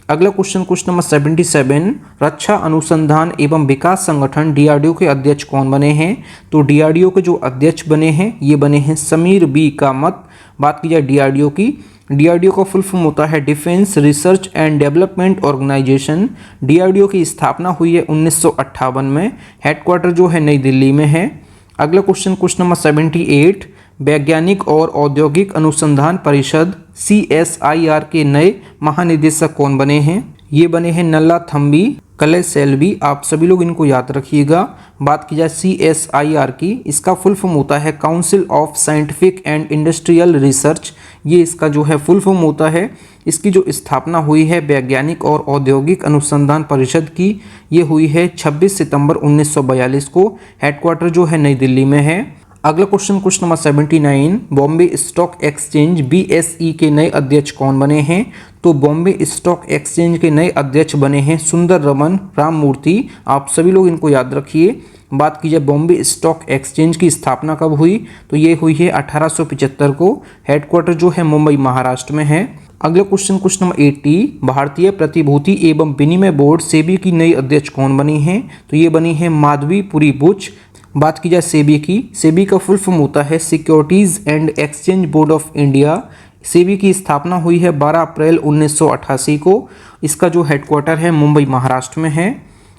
अगला क्वेश्चन नंबर 77, रक्षा अनुसंधान एवं विकास संगठन DRDO के अध्यक्ष कौन बने हैं? तो DRDO के जो अध्यक्ष बने हैं ये बने हैं समीर बी कामत। बात की जाए DRDO की, DRDO का फुल फॉर्म होता है defence research and development organisation. DRDO की स्थापना हुई है 1958 में। हेडक्वार्टर जो है नई दिल्ली में है। अगला क्वेश्चन नंबर 78, वैज्ञानिक और औद्योगिक अनुसंधान परिषद CSIR के नए महानिदेशक कौन बने हैं? ये बने हैं नल्ला थम्बी कलेसेल्वी। आप सभी लोग इनको याद रखिएगा। बात की जाए CSIR की, इसका फुल फॉर्म होता है council of scientific and industrial research. ये इसका जो है फुल फॉर्म होता है। इसकी जो स्थापना हुई है वैज्ञानिक और औद्योगिक अनुसंधान परिषद की, ये हुई है 26 सितंबर 1942 को। हेडक्वार्टर जो है नई दिल्ली में है। अगला question number 79, Bombay stock exchange BSE के नए अध्यक्ष कौन बने हैं? तो बॉम्बे स्टॉक एक्सचेंज के नए अध्यक्ष बने हैं सुंदर रमन राममूर्ति। आप सभी लोग इनको याद रखिए। बात की जाए बॉम्बे स्टॉक एक्सचेंज की स्थापना कब हुई? तो ये हुई है 1875 को। हेडक्वार्टर जो है मुंबई महाराष्ट्र में है। अगला क्वेश्चन नंबर 80, भारतीय प्रतिभूति एवं विनिमय बोर्ड सेबी की नई अध्यक्ष कौन बनी हैं? तो ये बनी है माधवी पुरी बुच। बात की जाए सेबी की, सेबी का फुल फॉर्म होता है securities and exchange board of India. SEBI की स्थापना हुई है 12 अप्रैल 1988 को। इसका जो हेडक्वार्टर है मुंबई महाराष्ट्र में है।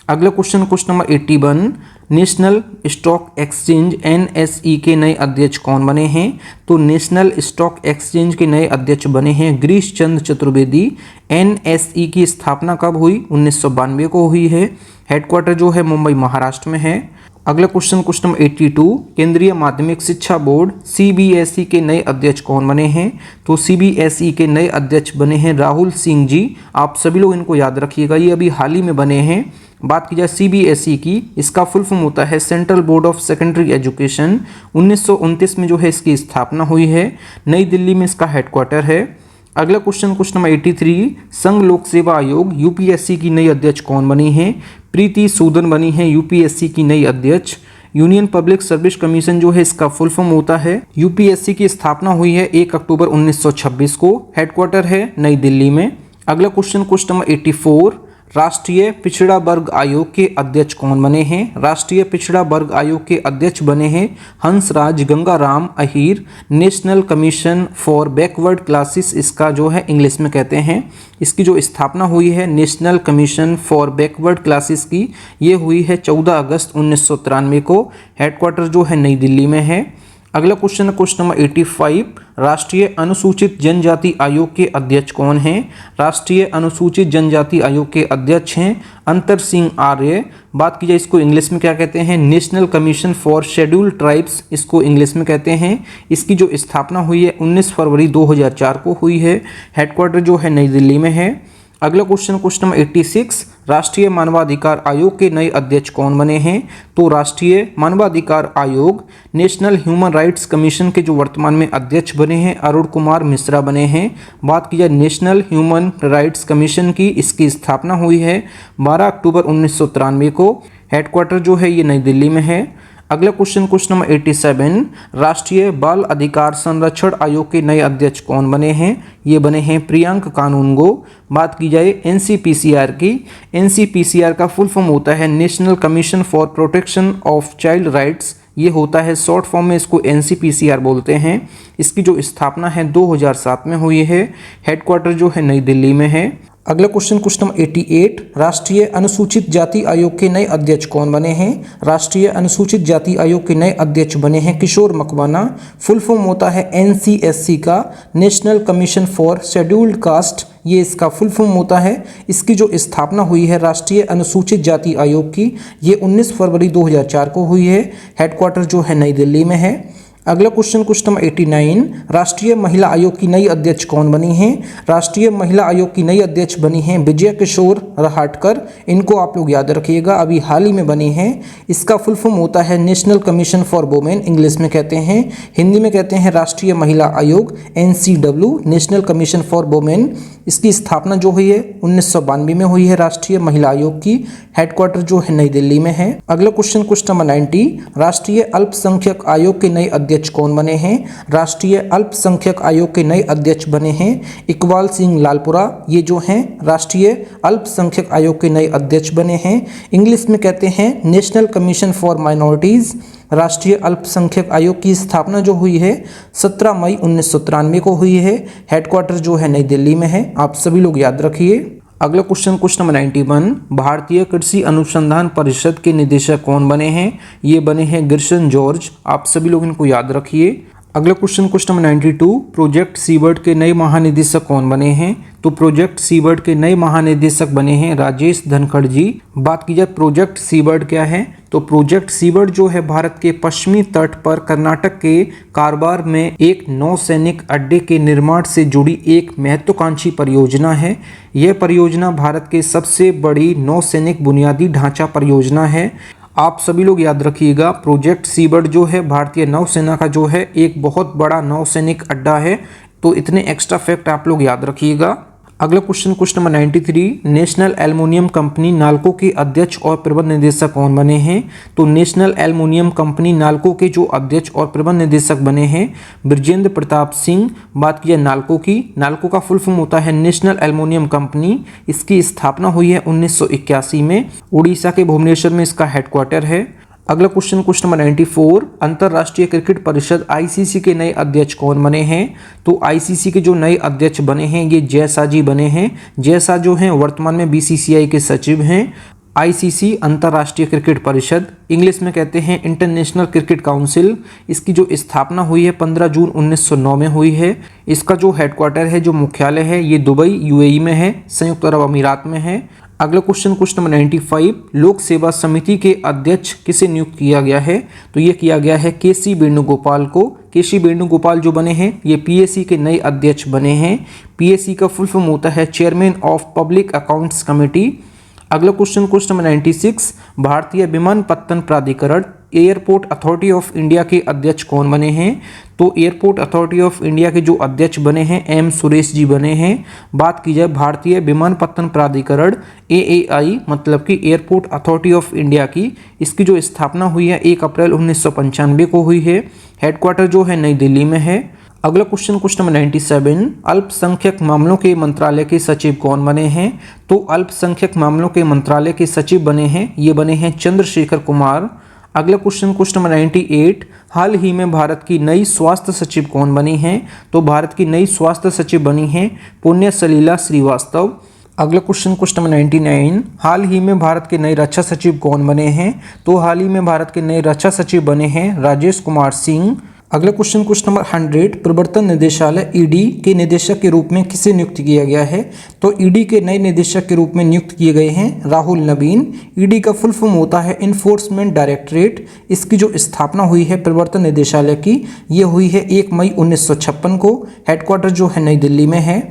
अगला question number 81, national stock exchange NSE के नए अध्यक्ष कौन बने हैं? तो नेशनल स्टॉक एक्सचेंज के नए अध्यक्ष बने हैं गिरीश चंद्र चतुर्वेदी। NSE की स्थापना कब हुई? 1992 को हुई है। हेडक्वार्टर जो है मुंबई महाराष्ट्र में है। अगला क्वेश्चन नंबर 82, केंद्रीय माध्यमिक शिक्षा बोर्ड CBSE के नए अध्यक्ष कौन बने हैं? तो CBSE के नए अध्यक्ष बने हैं राहुल सिंह जी। आप सभी लोग इनको याद रखिएगा, ये अभी हाल ही में बने हैं। बात की जाए CBSE की, इसका फुल फॉर्म होता है central board of secondary education. 1929 में जो है इसकी स्थापना हुई है। नई दिल्ली में इसका हेडक्वार्टर है। अगला क्वेश्चन नंबर 83, संघ लोक सेवा आयोग UPSC की नई अध्यक्ष कौन बनी है? प्रीति सूदन बनी है UPSC की नई अध्यक्ष। यूनियन पब्लिक सर्विस कमीशन जो है इसका फुल फॉर्म होता है। UPSC की स्थापना हुई है 1 अक्टूबर 1926 को। हेडक्वार्टर है नई दिल्ली में। अगला क्वेश्चन नंबर 84, राष्ट्रीय पिछड़ा वर्ग आयोग के अध्यक्ष कौन बने हैं? राष्ट्रीय पिछड़ा वर्ग आयोग के अध्यक्ष बने हैं Hansraj Gangaram Ahir. National commission for backward classes इसका जो है इंग्लिश में कहते हैं। इसकी जो स्थापना हुई है national commission for backward classes की, ये हुई है 14 अगस्त 1993 को। हेडक्वार्टर जो है नई दिल्ली में है। अगला क्वेश्चन नंबर 85, राष्ट्रीय अनुसूचित जनजाति आयोग के अध्यक्ष कौन हैं? राष्ट्रीय अनुसूचित जनजाति आयोग के अध्यक्ष हैं अंतर सिंह आर्य। बात की जाए इसको इंग्लिश में क्या कहते हैं? National commission for scheduled tribes इसको इंग्लिश में कहते हैं। इसकी जो स्थापना हुई है 19 फरवरी 2004 को हुई है। हेडक्वार्टर जो है नई दिल्ली में है। अगला क्वेश्चन नंबर 86, राष्ट्रीय मानवाधिकार आयोग के नए अध्यक्ष कौन बने हैं? तो राष्ट्रीय मानवाधिकार आयोग नेशनल ह्यूमन राइट्स कमीशन के जो वर्तमान में अध्यक्ष बने हैं अरुण कुमार मिश्रा बने हैं। बात की जाए नेशनल ह्यूमन राइट्स कमीशन की, इसकी स्थापना हुई है 12 अक्टूबर 1993 को। हेडक्वार्टर जो है ये नई दिल्ली में है। अगला क्वेश्चन नंबर 87, राष्ट्रीय बाल अधिकार संरक्षण आयोग के नए अध्यक्ष कौन बने हैं? ये बने हैं प्रियंक कानूनगो। बात की जाए NCPCR की, NCPCR का फुल फॉर्म होता है national commission for protection of child rights. ये होता है शॉर्ट फॉर्म में इसको NCPCR बोलते हैं। इसकी जो स्थापना है 2007 में हुई है। हेडक्वार्टर जो है नई दिल्ली में है। अगला क्वेश्चन नंबर 88, राष्ट्रीय अनुसूचित जाति आयोग के नए अध्यक्ष कौन बने हैं? राष्ट्रीय अनुसूचित जाति आयोग के नए अध्यक्ष बने हैं किशोर मकवाना। फुल फॉर्म होता है NCSC का, national commission for scheduled caste, ये इसका फुल फॉर्म होता है। इसकी जो स्थापना हुई है राष्ट्रीय अनुसूचित जाति आयोग की, ये 19 फरवरी 2004 को हुई है। हेडक्वार्टर जो है नई दिल्ली में है। अगला क्वेश्चन नंबर 89, राष्ट्रीय महिला आयोग की नई अध्यक्ष कौन बनी हैं? राष्ट्रीय महिला आयोग की नई अध्यक्ष बनी हैं विजय किशोर रहाटकर। इनको आप लोग याद रखिएगा, अभी हाल ही में बनी हैं। इसका फुल फॉर्म होता है national commission for women, English में कहते हैं। हिंदी में कहते हैं राष्ट्रीय महिला आयोग NCW, national commission for women. इसकी स्थापना जो हुई है 1992 में हुई है राष्ट्रीय महिला आयोग की। हेडक्वार्टर जो है नई दिल्ली में है। अगला क्वेश्चन नंबर 90, राष्ट्रीय अल्पसंख्यक आयोग के नए अध्यक्ष कौन बने हैं? राष्ट्रीय अल्पसंख्यक आयोग के नए अध्यक्ष बने हैं इकबाल सिंह लालपुरा। ये जो हैं राष्ट्रीय अल्पसंख्यक आयोग के नए अध्यक्ष बने हैं। इंग्लिश में कहते हैं नेशनल कमीशन फॉर माइनॉरिटीज़। राष्ट्रीय अल्पसंख्यक आयोग की स्थापना जो हुई है 17 मई 1993 को हुई है। हेडक्वार्टर जो है नई दिल्ली में है। आप सभी लोग याद रखिए। अगला क्वेश्चन नंबर 91, भारतीय कृषि अनुसंधान परिषद के निदेशक कौन बने हैं? ये बने हैं गिरसन जॉर्ज। आप सभी लोग इनको याद रखिए। अगला क्वेश्चन नंबर 92, प्रोजेक्ट सीबर्ड के नए महानिदेशक कौन बने हैं? तो प्रोजेक्ट सीबर्ड के नए महानिदेशक बने हैं राजेश धनखड़ जी। बात की जाए प्रोजेक्ट सीबर्ड क्या है, तो प्रोजेक्ट सीबर्ड जो है भारत के पश्चिमी तट पर कर्नाटक के कारवार में एक नौसैनिक अड्डे के निर्माण से जुड़ी एक महत्वाकांक्षी परियोजना है। यह परियोजना भारत के सबसे बड़ी नौसैनिक बुनियादी ढांचा परियोजना है। आप सभी लोग याद रखिएगा, प्रोजेक्ट सीबर्ड जो है भारतीय नौसेना का जो है एक बहुत बड़ा नौसैनिक अड्डा है। तो इतने एक्स्ट्रा फैक्ट आप लोग याद रखिएगा। अगला question number 93, national aluminium company NALCO के अध्यक्ष और प्रबंध निदेशक कौन बने हैं? तो नेशनल एल्युमिनियम कंपनी नालको के जो अध्यक्ष और प्रबंध निदेशक बने हैं ब्रजेंद्र प्रताप सिंह। बात की जाए नालको की, नालको का फुल फॉर्म होता है नेशनल एल्युमिनियम कंपनी। इसकी स्थापना हुई है 1981 में। उड़ीसा के भुवनेश्वर में इसका हेडक्वार्टर है। अगला क्वेश्चन नंबर 94, अंतर्राष्ट्रीय क्रिकेट परिषद ICC के नए अध्यक्ष कौन बने हैं? तो ICC के जो नए अध्यक्ष बने हैं ये जय शाह जी बने हैं। जय शाह जो हैं वर्तमान में BCCI के सचिव हैं। ICC अंतर्राष्ट्रीय क्रिकेट परिषद, इंग्लिश में कहते हैं इंटरनेशनल क्रिकेट काउंसिल। इसकी जो स्थापना हुई है 15 जून 1909 में हुई है। इसका जो हेडक्वार्टर है, जो मुख्यालय है, ये दुबई UAE में है, संयुक्त अरब अमीरात में है। अगला क्वेश्चन नंबर 95, लोक सेवा समिति के अध्यक्ष किसे नियुक्त किया गया है? तो ये किया गया है KC वेणुगोपाल को। KC वेणुगोपाल जो बने हैं ये PAC के नए अध्यक्ष बने हैं। PAC का फुल फॉर्म होता है chairman of public accounts committee. अगला क्वेश्चन नंबर 96, भारतीय विमानपत्तन प्राधिकरण एयरपोर्ट अथॉरिटी ऑफ इंडिया के अध्यक्ष कौन बने हैं? तो एयरपोर्ट अथॉरिटी ऑफ इंडिया के जो अध्यक्ष बने हैं एम सुरेश जी बने हैं। बात की जाए भारतीय विमानपत्तन प्राधिकरण AAI मतलब कि एयरपोर्ट अथॉरिटी ऑफ इंडिया की, इसकी जो स्थापना हुई है 1 अप्रैल 1995 को हुई है। हेडक्वार्टर जो है नई दिल्ली में है। अगला क्वेश्चन नंबर 97, अल्पसंख्यक मामलों के मंत्रालय के सचिव कौन बने हैं? तो अल्पसंख्यक मामलों के मंत्रालय के सचिव बने हैं, ये बने हैं चंद्रशेखर कुमार। अगला क्वेश्चन नंबर 98, हाल ही में भारत की नई स्वास्थ्य सचिव कौन बनी हैं? तो भारत की नई स्वास्थ्य सचिव बनी हैं पुण्य सलीला श्रीवास्तव। अगला क्वेश्चन नंबर 99, हाल ही में भारत के नए रक्षा सचिव कौन बने हैं? तो हाल ही में भारत के नए रक्षा सचिव बने हैं राजेश कुमार सिंह। अगला क्वेश्चन नंबर 100, प्रवर्तन निदेशालय ED के निदेशक के रूप में किसे नियुक्त किया गया है? तो ED के नए निदेशक के रूप में नियुक्त किए गए हैं राहुल नवीन। ED का फुल फॉर्म होता है इन्फोर्समेंट डायरेक्टरेट। इसकी जो स्थापना हुई है प्रवर्तन निदेशालय की, ये हुई है 1 मई 1956 को। हेडक्वार्टर जो है नई दिल्ली में है।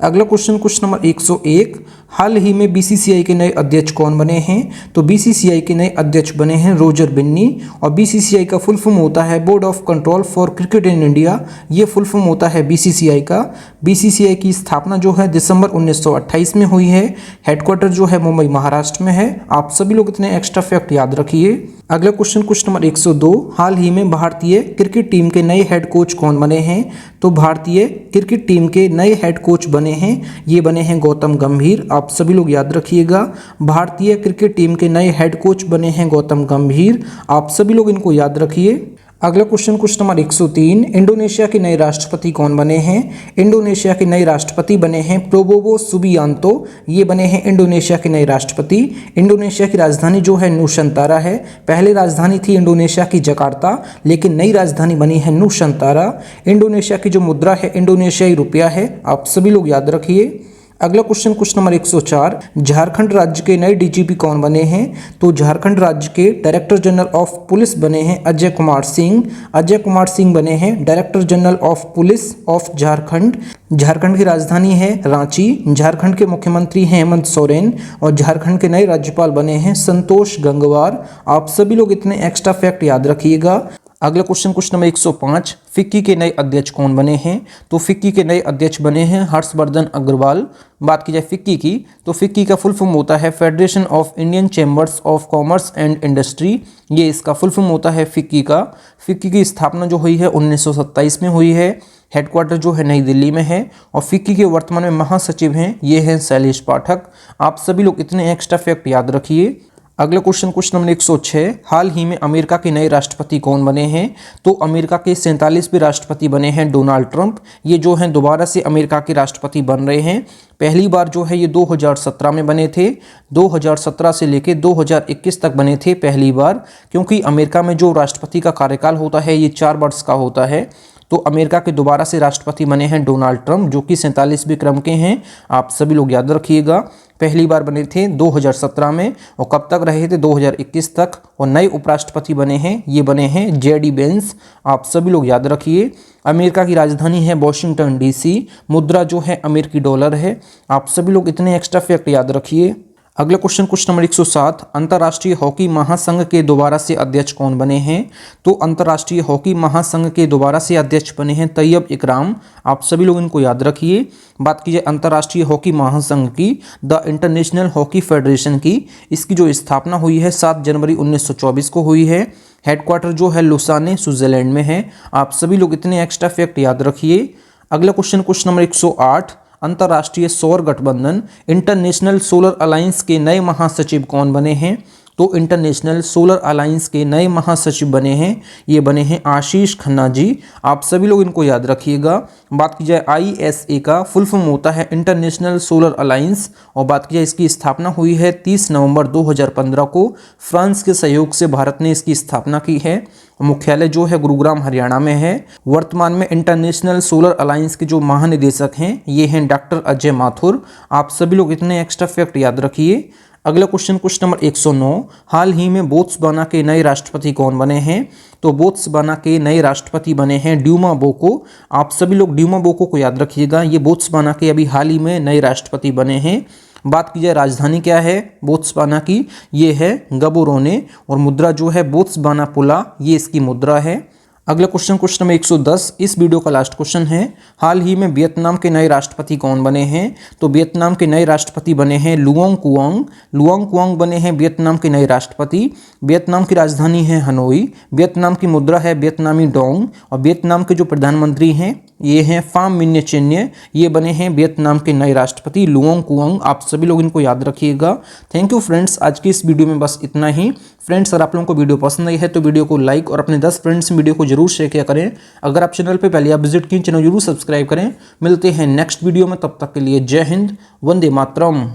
अगला क्वेश्चन नंबर 101, हाल ही में BCCI के नए अध्यक्ष कौन बने हैं? तो BCCI के नए अध्यक्ष बने हैं रोजर बिन्नी। और BCCI का फुल फॉर्म होता है board of control for cricket in India. ये फुल फॉर्म होता है BCCI का। BCCI की स्थापना जो है दिसंबर 1928 में हुई है। हेडक्वार्टर जो है मुंबई महाराष्ट्र में है। आप सभी लोग इतने एक्स्ट्रा फैक्ट याद रखिए। अगला क्वेश्चन नंबर 102, हाल ही में भारतीय क्रिकेट टीम के नए हेड कोच कौन बने हैं? तो भारतीय क्रिकेट टीम के नए हेड कोच बने हैं, ये बने हैं गौतम गंभीर। आप सभी लोग याद रखिएगा, भारतीय क्रिकेट टीम के नए हेड कोच बने हैं गौतम गंभीर। आप सभी लोग इनको याद रखिए। अगला क्वेश्चन नंबर 103, इंडोनेशिया के नए राष्ट्रपति कौन बने हैं? इंडोनेशिया के नए राष्ट्रपति बने हैं प्रोबोवो सुबियांतो। ये बने हैं इंडोनेशिया के नए राष्ट्रपति। इंडोनेशिया की राजधानी जो है नूशंतारा है। पहले राजधानी थी इंडोनेशिया की जकार्ता, लेकिन नई राजधानी बनी है नूशंतारा। इंडोनेशिया की जो मुद्रा है इंडोनेशियाई रुपया है। आप सभी लोग याद रखिए। अगला क्वेश्चन नंबर 104, झारखंड राज्य के नए DGP कौन बने हैं? तो झारखंड राज्य के डायरेक्टर जनरल ऑफ पुलिस बने हैं अजय कुमार सिंह। अजय कुमार सिंह बने हैं director general of police of Jharkhand. Jharkhand की राजधानी है रांची। झारखंड के मुख्यमंत्री हैं हेमंत सोरेन। और झारखंड के नए राज्यपाल बने हैं संतोष गंगवार। आप सभी लोग इतने एक्स्ट्रा फैक्ट याद रखिएगा। अगला क्वेश्चन नंबर 105, फिक्की के नए अध्यक्ष कौन बने हैं? तो फिक्की के नए अध्यक्ष बने हैं हर्षवर्धन अग्रवाल। बात की जाए फिक्की की, तो फिक्की का फुल फॉर्म होता है federation of Indian chambers of commerce and industry. ये इसका फुल फॉर्म होता है फिक्की का। फिक्की की स्थापना जो हुई है 1927 में हुई है। हेडक्वार्टर जो है नई दिल्ली में है। और फिक्की के वर्तमान में महासचिव हैं, ये हैं शैलेश पाठक। आप सभी लोग इतने एक्स्ट्रा फैक्ट याद रखिए। अगला क्वेश्चन नंबर 106, हाल ही में अमेरिका के नए राष्ट्रपति कौन बने हैं? तो अमेरिका के 47वें राष्ट्रपति बने हैं डोनाल्ड ट्रंप। ये जो हैं दोबारा से अमेरिका के राष्ट्रपति बन रहे हैं। पहली बार जो है ये 2017 में बने थे। 2017 से लेके 2021 तक बने थे पहली बार, क्योंकि अमेरिका में जो राष्ट्रपति का कार्यकाल होता है ये 4 वर्ष का होता है। तो अमेरिका के दोबारा से राष्ट्रपति बने हैं डोनाल्ड ट्रंप, जो कि 47वें क्रम के हैं। आप सभी लोग याद रखिएगा। पहली बार बने थे 2017 में, और कब तक रहे थे 2021 तक। और नए उपराष्ट्रपति बने हैं, ये बने हैं JD वेंस। आप सभी लोग याद रखिए। अमेरिका की राजधानी है वॉशिंगटन DC। मुद्रा जो है अमेरिकी डॉलर है। आप सभी लोग इतने एक्स्ट्रा फैक्ट याद रखिए। अगला क्वेश्चन नंबर 107, अंतर्राष्ट्रीय हॉकी महासंघ के दोबारा से अध्यक्ष कौन बने हैं? तो अंतर्राष्ट्रीय हॉकी महासंघ के दोबारा से अध्यक्ष बने हैं तैयब इकराम। आप सभी लोग इनको याद रखिए। बात की जाए अंतर्राष्ट्रीय हॉकी महासंघ की, द इंटरनेशनल हॉकी फेडरेशन की, इसकी जो स्थापना हुई है 7 जनवरी 1924 को हुई है। हेडक्वार्टर जो है लुसाने स्विट्जरलैंड में है। आप सभी लोग इतने एक्स्ट्रा फैक्ट याद रखिए। अगला क्वेश्चन नंबर 108, अंतर्राष्ट्रीय सौर गठबंधन इंटरनेशनल सोलर अलायंस के नए महासचिव कौन बने हैं? तो इंटरनेशनल सोलर अलायंस के नए महासचिव बने हैं, ये बने हैं आशीष खन्ना जी। आप सभी लोग इनको याद रखिएगा। बात की जाए ISA का फुल फॉर्म होता है इंटरनेशनल सोलर अलायंस। और बात की जाए इसकी स्थापना हुई है 30 नवंबर 2015 को। फ्रांस के सहयोग से भारत ने इसकी स्थापना की है। मुख्यालय जो है गुरुग्राम हरियाणा में है। वर्तमान में इंटरनेशनल सोलर अलायंस के जो महानिदेशक हैं ये हैं डॉक्टर अजय माथुर। आप सभी लोग इतने एक्स्ट्रा फैक्ट याद रखिए। अगला क्वेश्चन नंबर 109, हाल ही में बोत्सवाना के नए राष्ट्रपति कौन बने हैं? तो बोत्सवाना के नए राष्ट्रपति बने हैं ड्यूमा बोको। आप सभी लोग ड्यूमा बोको को याद रखिएगा। ये बोत्सवाना के अभी हाल ही में नए राष्ट्रपति बने हैं। बात की जाए राजधानी क्या है बोत्सवाना की, ये है गबोरोने, और मुद्रा जो है बोत्सवाना पुला, ये इसकी मुद्रा है। अगला क्वेश्चन नंबर 110, इस वीडियो का लास्ट क्वेश्चन है, हाल ही में वियतनाम के नए राष्ट्रपति कौन बने हैं? तो वियतनाम के नए राष्ट्रपति बने हैं लुओंग कुआंग। लुओंग कुआंग बने हैं वियतनाम के नए राष्ट्रपति। वियतनाम की राजधानी है हनोई। वियतनाम की मुद्रा है वियतनामी डोंग, और वियतनाम के जो प्रधानमंत्री हैं ये हैं फाम मिन्य चिन्य, ये बने हैं वियतनाम के नए राष्ट्रपति लुओंग कुआंग। आप सभी लोग इनको याद रखिएगा। थैंक यू फ्रेंड्स, आज की इस वीडियो में बस इतना ही। फ्रेंड्स, अगर आप लोगों को वीडियो पसंद आई है तो वीडियो को लाइक और अपने 10 फ्रेंड्स में वीडियो को जरूर शेयर किया करें। अगर आप चैनल पर पहले आप विजिट किए, चैनल जरूर सब्सक्राइब करें। मिलते हैं नेक्स्ट वीडियो में, तब तक के लिए जय हिंद, वंदे मातरम।